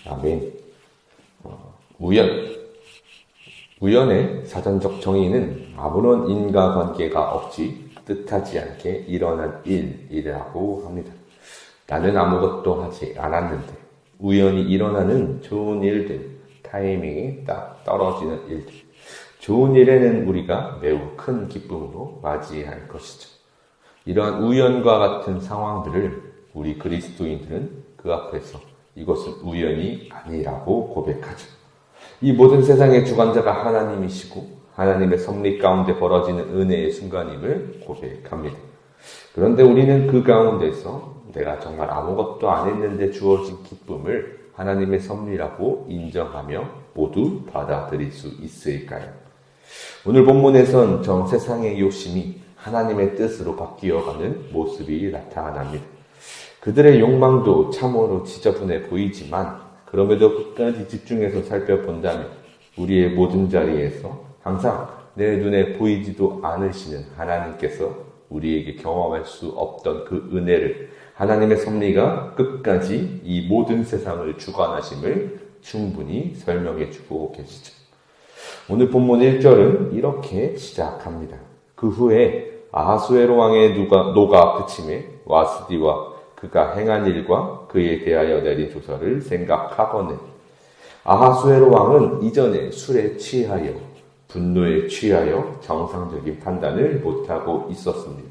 아멘. 우연의 사전적 정의는 아무런 인과관계가 없이 뜻하지 않게 일어난 일이라고 합니다. 나는 아무것도 하지 않았는데 우연히 일어나는 좋은 일들, 타이밍이 딱 떨어지는 일들, 좋은 일에는 우리가 매우 큰 기쁨으로 맞이할 것이죠. 이러한 우연과 같은 상황들을 우리 그리스도인들은 그 앞에서 이것은 우연이 아니라고 고백하죠. 이 모든 세상의 주관자가 하나님이시고 하나님의 섭리 가운데 벌어지는 은혜의 순간임을 고백합니다. 그런데 우리는 그 가운데서 내가 정말 아무것도 안 했는데 주어진 기쁨을 하나님의 섭리라고 인정하며 모두 받아들일 수 있을까요? 오늘 본문에선 전 세상의 욕심이 하나님의 뜻으로 바뀌어가는 모습이 나타납니다. 그들의 욕망도 참으로 지저분해 보이지만 그럼에도 끝까지 집중해서 살펴본다면 우리의 모든 자리에서 항상 내 눈에 보이지도 않으시는 하나님께서 우리에게 경험할 수 없던 그 은혜를, 하나님의 섭리가 끝까지 이 모든 세상을 주관하심을 충분히 설명해주고 계시죠. 오늘 본문 1절은 이렇게 시작합니다. 그 후에 아하수에로 왕의 노가 그침에 와스디와 그가 행한 일과 그에 대하여 내린 조서를 생각하거늘. 아하수에로 왕은 이전에 술에 취하여 분노에 취하여 정상적인 판단을 못하고 있었습니다.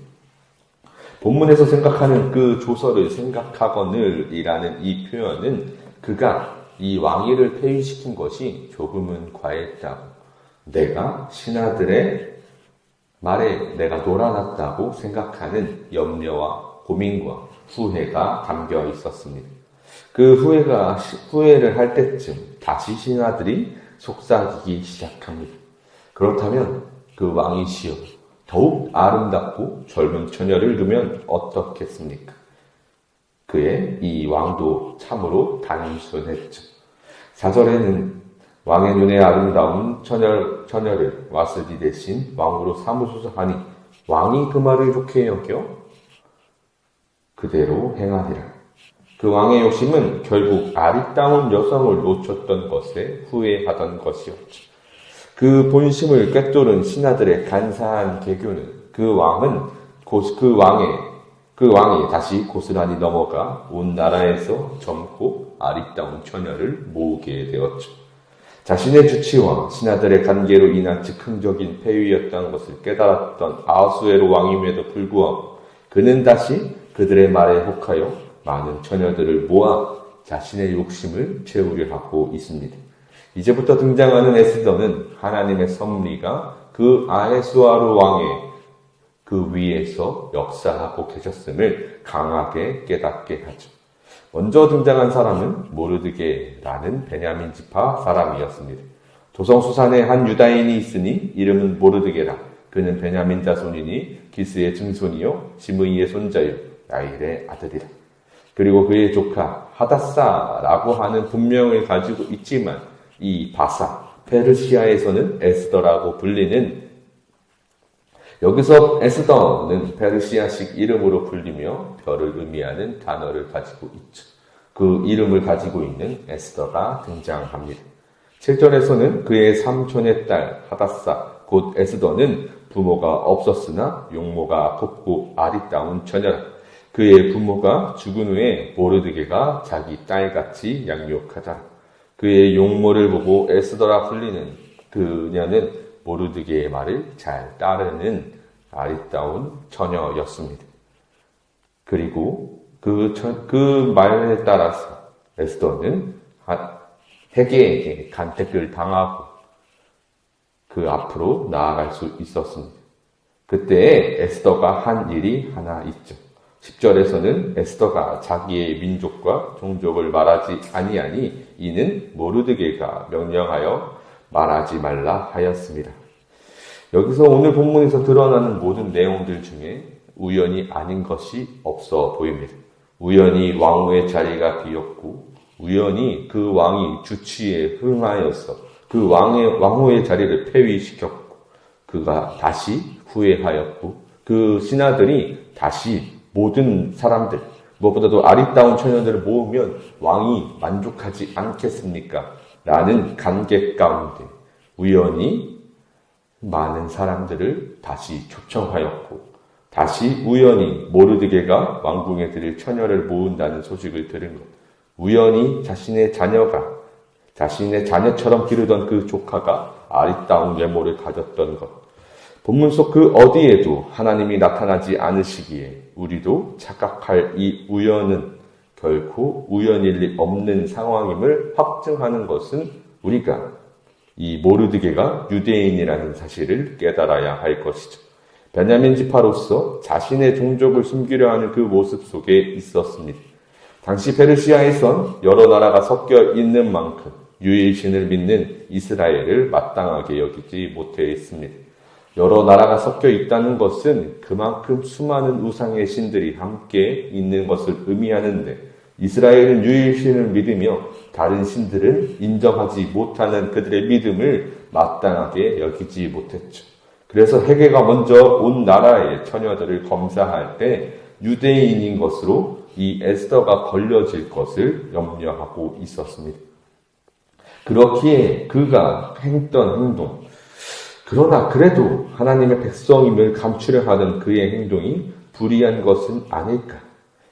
본문에서 생각하는 그 조서를 생각하거늘이라는 이 표현은 그가 이 왕위를 폐위시킨 것이 조금은 과했다고, 내가 신하들의 말에 내가 놀아났다고 생각하는 염려와 고민과 후회가 담겨 있었습니다. 그 후회를 할 때쯤 다시 신하들이 속삭이기 시작합니다. 그렇다면 그 왕이시여 더욱 아름답고 젊은 처녀를 두면 어떻겠습니까? 그의 이 왕도 참으로 단순했죠. 4절에는 왕의 눈에 아름다운 처녀를 와스디 대신 왕으로 삼으소서 하니 왕이 그 말을 좋게 여겨 그대로 행하리라. 그 왕의 욕심은 결국 아리따운 여성을 놓쳤던 것에 후회하던 것이었죠. 그 본심을 꿰뚫은 신하들의 간사한 개교는 그 왕이 다시 고스란히 넘어가 온 나라에서 젊고 아리따운 처녀를 모으게 되었죠. 자신의 주치와 신하들의 관계로 인한 즉흥적인 폐위였던 것을 깨달았던 아하수에로 왕임에도 불구하고 그는 다시 그들의 말에 혹하여 많은 처녀들을 모아 자신의 욕심을 채우려 하고 있습니다. 이제부터 등장하는 에스더는 하나님의 섭리가 그 아하수에로 왕의 그 위에서 역사하고 계셨음을 강하게 깨닫게 하죠. 먼저 등장한 사람은 모르드게라는 베냐민 지파 사람이었습니다. 조성수산에 한 유다인이 있으니 이름은 모르드게라. 그는 베냐민 자손이니 기스의 증손이요 시므이의 손자요 야일의 아들이라. 그리고 그의 조카 하다사라고 하는 본명을 가지고 있지만 이 바사, 페르시아에서는 에스더라고 불리는, 여기서 에스더는 페르시아식 이름으로 불리며 별을 의미하는 단어를 가지고 있죠. 그 이름을 가지고 있는 에스더가 등장합니다. 7절에서는 그의 삼촌의 딸 하다사, 곧 에스더는 부모가 없었으나 용모가 곱고 아리따운 처녀라. 그의 부모가 죽은 후에 모르드게가 자기 딸같이 양육하자. 그의 용모를 보고 에스더라 불리는 그녀는 모르드게의 말을 잘 따르는 아리따운 처녀였습니다. 그리고 그 말에 따라서 에스더는 헤게에게 간택을 당하고 그 앞으로 나아갈 수 있었습니다. 그때 에스더가 한 일이 하나 있죠. 10절에서는 에스더가 자기의 민족과 종족을 말하지 아니하니 이는 모르드게가 명령하여 말하지 말라 하였습니다. 여기서 오늘 본문에서 드러나는 모든 내용들 중에 우연이 아닌 것이 없어 보입니다. 우연히 왕후의 자리가 비었고, 우연히 그 왕이 주치에 흥하여서 그 왕후의 자리를 폐위시켰고, 그가 다시 후회하였고, 그 신하들이 다시 모든 사람들, 무엇보다도 아리따운 처녀들을 모으면 왕이 만족하지 않겠습니까? 라는 간계 가운데 우연히 많은 사람들을 다시 초청하였고 다시 우연히 모르드게가 왕궁에 들일 처녀를 모은다는 소식을 들은 것. 우연히 자신의 자녀처럼 기르던 그 조카가 아리따운 외모를 가졌던 것. 본문 속 그 어디에도 하나님이 나타나지 않으시기에 우리도 착각할 이 우연은 결코 우연일 리 없는 상황임을 확증하는 것은 우리가 이 모르드게가 유대인이라는 사실을 깨달아야 할 것이죠. 베냐민 지파로서 자신의 종족을 숨기려 하는 그 모습 속에 있었습니다. 당시 페르시아에선 여러 나라가 섞여 있는 만큼 유일신을 믿는 이스라엘을 마땅하게 여기지 못했습니다. 여러 나라가 섞여 있다는 것은 그만큼 수많은 우상의 신들이 함께 있는 것을 의미하는데 이스라엘은 유일신을 믿으며 다른 신들은 인정하지 못하는 그들의 믿음을 마땅하게 여기지 못했죠. 그래서 헤게가 먼저 온 나라의 처녀들을 검사할 때 유대인인 것으로 이 에스더가 걸려질 것을 염려하고 있었습니다. 그렇기에 그가 했던 행동, 그러나 그래도 하나님의 백성임을 감추려 하던 그의 행동이 불의한 것은 아닐까?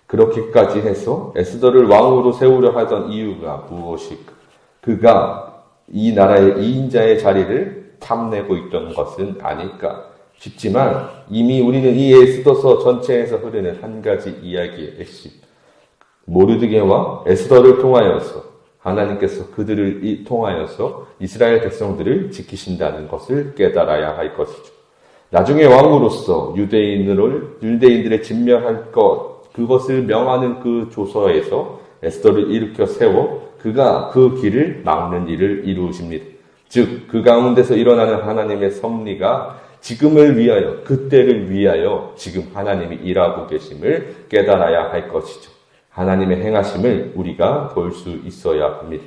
그렇게까지 해서 에스더를 왕으로 세우려 하던 이유가 무엇일까? 그가 이 나라의 2인자의 자리를 탐내고 있던 것은 아닐까 싶지만 이미 우리는 이 에스더서 전체에서 흐르는 한 가지 이야기의 핵심, 모르드게와 에스더를 통하여서 하나님께서 그들을 통하여서 이스라엘 백성들을 지키신다는 것을 깨달아야 할 것이죠. 나중에 왕으로서 유대인들의 진멸할 것, 그것을 명하는 그 조서에서 에스더를 일으켜 세워 그가 그 길을 막는 일을 이루십니다. 즉, 그 가운데서 일어나는 하나님의 섭리가 지금을 위하여, 그때를 위하여 지금 하나님이 일하고 계심을 깨달아야 할 것이죠. 하나님의 행하심을 우리가 볼 수 있어야 합니다.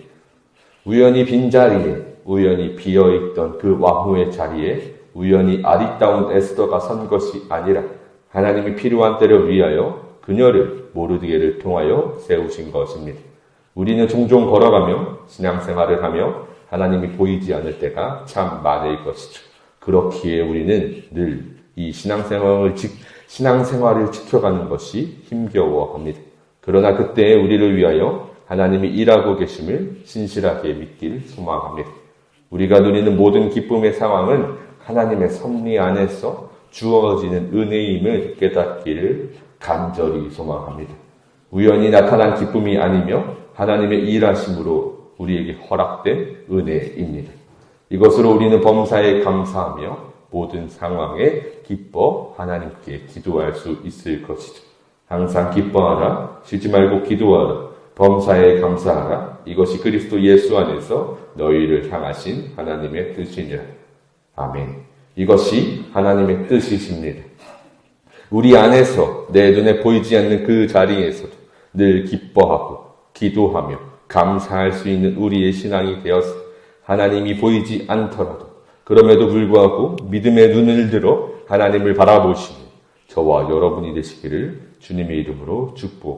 우연히 빈자리에, 우연히 비어있던 그 왕후의 자리에 우연히 아리따운 에스더가 선 것이 아니라 하나님이 필요한 때를 위하여 그녀를 모르드게를 통하여 세우신 것입니다. 우리는 종종 걸어가며 신앙생활을 하며 하나님이 보이지 않을 때가 참 많을 것이죠. 그렇기에 우리는 늘 이 신앙생활을 지켜가는 것이 힘겨워합니다. 그러나 그때 우리를 위하여 하나님이 일하고 계심을 신실하게 믿길 소망합니다. 우리가 누리는 모든 기쁨의 상황은 하나님의 섭리 안에서 주어지는 은혜임을 깨닫기를 간절히 소망합니다. 우연히 나타난 기쁨이 아니며 하나님의 일하심으로 우리에게 허락된 은혜입니다. 이것으로 우리는 범사에 감사하며 모든 상황에 기뻐 하나님께 기도할 수 있을 것이죠. 항상 기뻐하라, 쉬지 말고 기도하라, 범사에 감사하라. 이것이 그리스도 예수 안에서 너희를 향하신 하나님의 뜻이니라. 아멘. 이것이 하나님의 뜻이십니다. 우리 안에서 내 눈에 보이지 않는 그 자리에서도 늘 기뻐하고 기도하며 감사할 수 있는 우리의 신앙이 되어서 하나님이 보이지 않더라도 그럼에도 불구하고 믿음의 눈을 들어 하나님을 바라보시니 저와 여러분이 되시기를 주님의 이름으로 축복합니다.